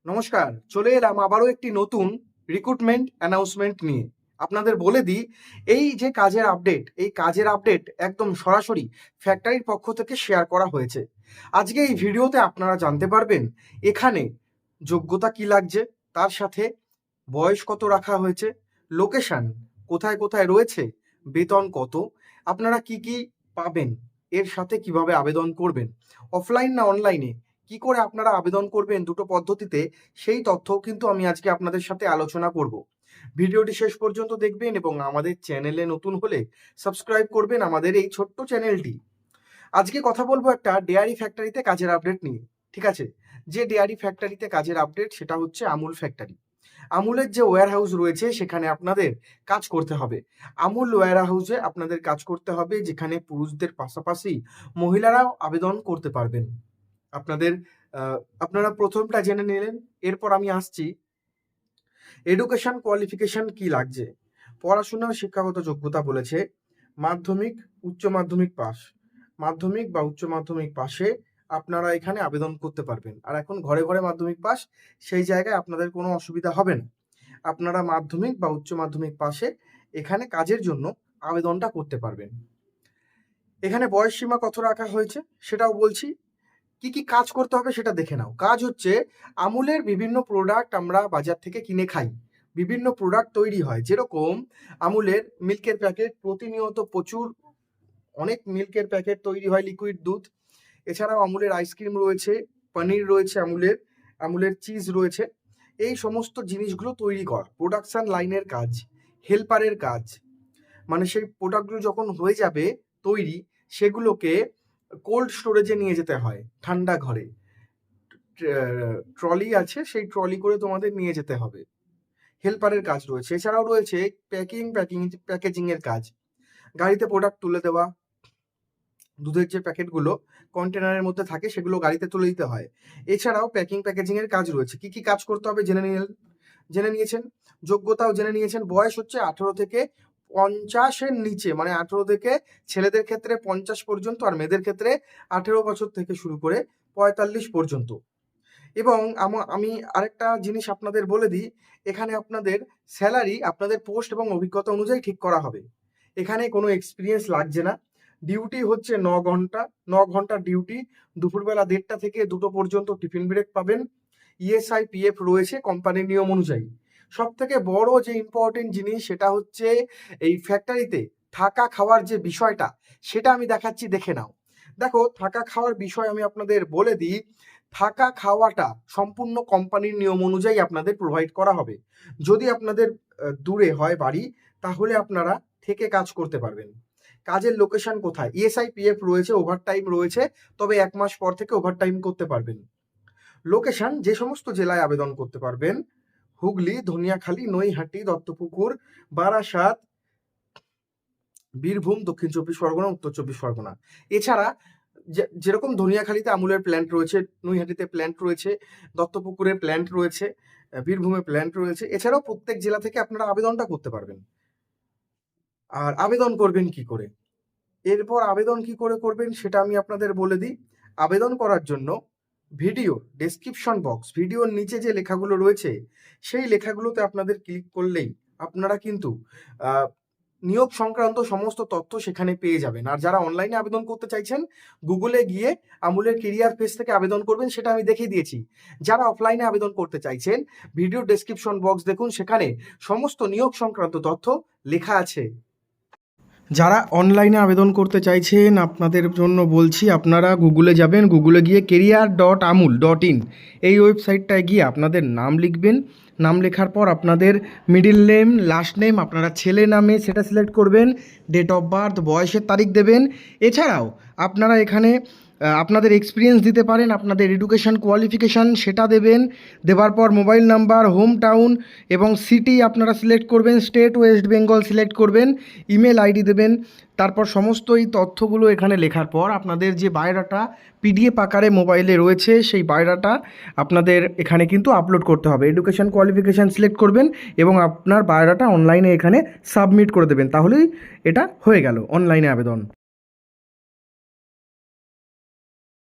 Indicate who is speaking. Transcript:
Speaker 1: নমস্কার, চলে এলাম আবারও একটি নতুন রিক্রুটমেন্ট অ্যানাউন্সমেন্ট নিয়ে। আপনাদের বলে দিই, এই যে কাজের আপডেট একদম সরাসরি ফ্যাক্টরির পক্ষ থেকে শেয়ার করা হয়েছে। আজকে এই ভিডিওতে আপনারা জানতে পারবেন এখানে যোগ্যতা কি লাগছে, তার সাথে বয়স কত রাখা হয়েছে, লোকেশন কোথায় কোথায় রয়েছে, বেতন কত, আপনারা কি কি পাবেন, এর সাথে কিভাবে আবেদন করবেন, অফলাইন না অনলাইনে কি করে আপনারা আবেদন করবেন দুটো পদ্ধতিতে, সেই তথ্যও কিন্তু আমি আজকে আপনাদের সাথে আলোচনা করব। ভিডিওটি শেষ পর্যন্ত দেখবেন এবং আমাদের চ্যানেলে নতুন হলে সাবস্ক্রাইব করবেন আমাদের এই ছোট্ট চ্যানেলটি। আজকে কথা বলবো একটা ডেয়ারি ফ্যাক্টরিতে কাজের আপডেট নিয়ে। ঠিক আছে, যে ডেয়ারি ফ্যাক্টরিতে কাজের আপডেট সেটা হচ্ছে আমুল ফ্যাক্টরি। আমুলের যে ওয়্যার হাউস রয়েছে সেখানে আপনাদের কাজ করতে হবে। আমুল ওয়্যার হাউসে আপনাদের কাজ করতে হবে, যেখানে পুরুষদের পাশাপাশি মহিলারাও আবেদন করতে পারবেন। আপনারা প্রথমটা জেনে নিলেন। এরপর আমি আসছি এডুকেশন কোয়ালিফিকেশন কি লাগছে। পড়াশোনার শিক্ষাগত যোগ্যতা বলেছে মাধ্যমিক উচ্চ মাধ্যমিক পাস, মাধ্যমিক বা উচ্চ মাধ্যমিক পাশে আপনারা এখানে আবেদন করতে পারবেন। আর এখন ঘরে ঘরে মাধ্যমিক পাস, সেই জায়গায় আপনাদের কোনো অসুবিধা হবে না। আপনারা মাধ্যমিক বা উচ্চ মাধ্যমিক পাশে এখানে কাজের জন্য আবেদনটা করতে পারবেন। এখানে বয়স সীমা কত রাখা হয়েছে সেটাও বলছি। কি কি কাজ করতে হবে সেটা দেখে নাও। কাজ হচ্ছে আমুলের বিভিন্ন প্রোডাক্ট আমরা বাজার থেকে কিনে খাই, বিভিন্ন প্রোডাক্ট তৈরি হয়, যেরকম আমুলের মিল্কের প্যাকেট, প্রতিনিয়ত প্রচুর অনেক মিল্কের প্যাকেট তৈরি হয়, লিকুইড দুধ। এছাড়াও আমুলের আইসক্রিম রয়েছে, পনির রয়েছে, আমুলের চিজ রয়েছে। এই সমস্ত জিনিসগুলো তৈরি করা প্রোডাকশন লাইনের কাজ, হেল্পারের কাজ। মানে সেই প্রোডাক্টগুলো যখন হয়ে যাবে তৈরি, সেগুলোকে কোল্ড স্টোরেজে নিয়ে যেতে হয়, ঠান্ডা ঘরে। ট্রলি আছে, সেই ট্রলি করে তোমাদের নিয়ে যেতে হবে। হেল্পারের কাজ রয়েছে। এছাড়াও রয়েছে প্যাকেজিং এর কাজ, গাড়িতে প্রোডাক্ট তুলে দেওয়া। দুধের যে প্যাকেটগুলো কন্টেনারের মধ্যে থাকে সেগুলো গাড়িতে তুলে দিতে হয়। এছাড়াও প্যাকেজিং এর কাজ রয়েছে। কি কি কাজ করতে হবে জেনে নিয়েছেন। যোগ্যতাও জেনে নিয়েছেন। বয়স হচ্ছে 18 থেকে 50-এর নিচে, মানে 18 থেকে ছেলেদের ক্ষেত্রে 50 পর্যন্ত, আর মেয়েদের ক্ষেত্রে 18 বছর থেকে শুরু করে 45 পর্যন্ত। এবং আমি আরেকটা জিনিস আপনাদের বলে দিই, এখানে আপনাদের স্যালারি আপনাদের পোস্ট এবং অভিজ্ঞতা অনুযায়ী ঠিক করা হবে। এখানে কোনো এক্সপিরিয়েন্স লাগছে না। ডিউটি হচ্ছে 9 ঘন্টা ডিউটি। দুপুরবেলা 1:30 থেকে 2টো পর্যন্ত টিফিন ব্রেক পাবেন। ইএসআই পিএফ রয়েছে কোম্পানির নিয়ম অনুযায়ী। সব থেকে বড় যে ইম্পর্টেন্ট জিনিস সেটা হচ্ছে এই ফ্যাক্টরিতে থাকা খাওয়ার যে বিষয়টা, সেটা আমি দেখাচ্ছি, দেখে নাও। দেখো, থাকা খাওয়ার বিষয় আমি আপনাদের বলে দিই। থাকা খাওয়াটা সম্পূর্ণ কোম্পানির নিয়ম অনুযায়ী আপনাদের প্রোভাইড করা হবে। যদি আপনাদের দূরে হয় বাড়ি, তাহলে আপনারা থেকে কাজ করতে পারবেন। কাজের লোকেশন কোথায়? ইএসআই পিএফ রয়েছে, ওভারটাইম রয়েছে, তবে 1 মাস পর থেকে ওভারটাইম করতে পারবেন। লোকেশন যে সমস্ত জেলায় আবেদন করতে পারবেন: হুগলি, ধনিয়াখালী, নৈহাটি, দত্তপুকুর, বারাসাত, বীরভূম, দক্ষিণ 24 পরগনা, উত্তর 24 পরগনা। এছাড়া যেরকম ধনিয়াখালীতে আমুলের প্ল্যান্ট রয়েছে, নৈহাটিতে প্ল্যান্ট রয়েছে, দত্তপুকুরে প্ল্যান্ট রয়েছে, বীরভূমে প্ল্যান্ট রয়েছে। এছাড়াও প্রত্যেক জেলা থেকে আপনারা আবেদনটা করতে পারবেন। আর আবেদন করবেন কি করে? এরপর আবেদন কি করে করবেন সেটা আমি আপনাদের বলে দিই। আবেদন করার জন্য ভিডিও ডেসক্রিপশন বক্স, ভিডিওর নিচে যে লেখাগুলো রয়েছে সেই লেখাগুলোতে আপনাদের ক্লিক করলেই আপনারা কিন্তু নিয়োগ সংক্রান্ত সমস্ত তথ্য সেখানে পেয়ে যাবেন। আর যারা অনলাইনে আবেদন করতে চাইছেন, গুগলে গিয়ে আমুলের কেরিয়ার পেজ থেকে আবেদন করবেন, সেটা আমি দেখিয়ে দিয়েছি। যারা অফলাইনে আবেদন করতে চাইছেন, ভিডিও ডেসক্রিপশন বক্স দেখুন, সেখানে সমস্ত নিয়োগ সংক্রান্ত তথ্য লেখা আছে। যারা অনলাইনে আবেদন করতে চাইছেন, আপনাদের জন্য বলছি, আপনারা গুগলে যাবেন, গুগলে গিয়ে career.amul.in এই ওয়েবসাইটটায় গিয়ে আপনাদের নাম লিখবেন। নাম লেখার পর আপনাদের মিডিল নেম, লাস্ট নেম, আপনারা ছেলে নামে সেটা সিলেক্ট করবেন। ডেট অফ বার্থ, বয়সের তারিখ দেবেন। এছাড়াও আপনারা এখানে আপনাদের এক্সপিরিয়েন্স দিতে পারেন, আপনাদের এডুকেশন কোয়ালিফিকেশান সেটা দেবেন। দেওয়ার পর মোবাইল নাম্বার, হোম টাউন এবং সিটি আপনারা সিলেক্ট করবেন। স্টেট ওয়েস্ট বেঙ্গল সিলেক্ট করবেন। ইমেল আইডি দেবেন। তারপর সমস্ত এই তথ্যগুলো এখানে লেখার পর আপনাদের যে বায়োডাটা পিডিএফ আকারে মোবাইলে রয়েছে, সেই বায়োডাটা আপনাদের এখানে কিন্তু আপলোড করতে হবে। এডুকেশন কোয়ালিফিকেশান সিলেক্ট করবেন এবং আপনার বায়োডাটা অনলাইনে এখানে সাবমিট করে দেবেন। তাহলেই এটা হয়ে গেল অনলাইনে আবেদন।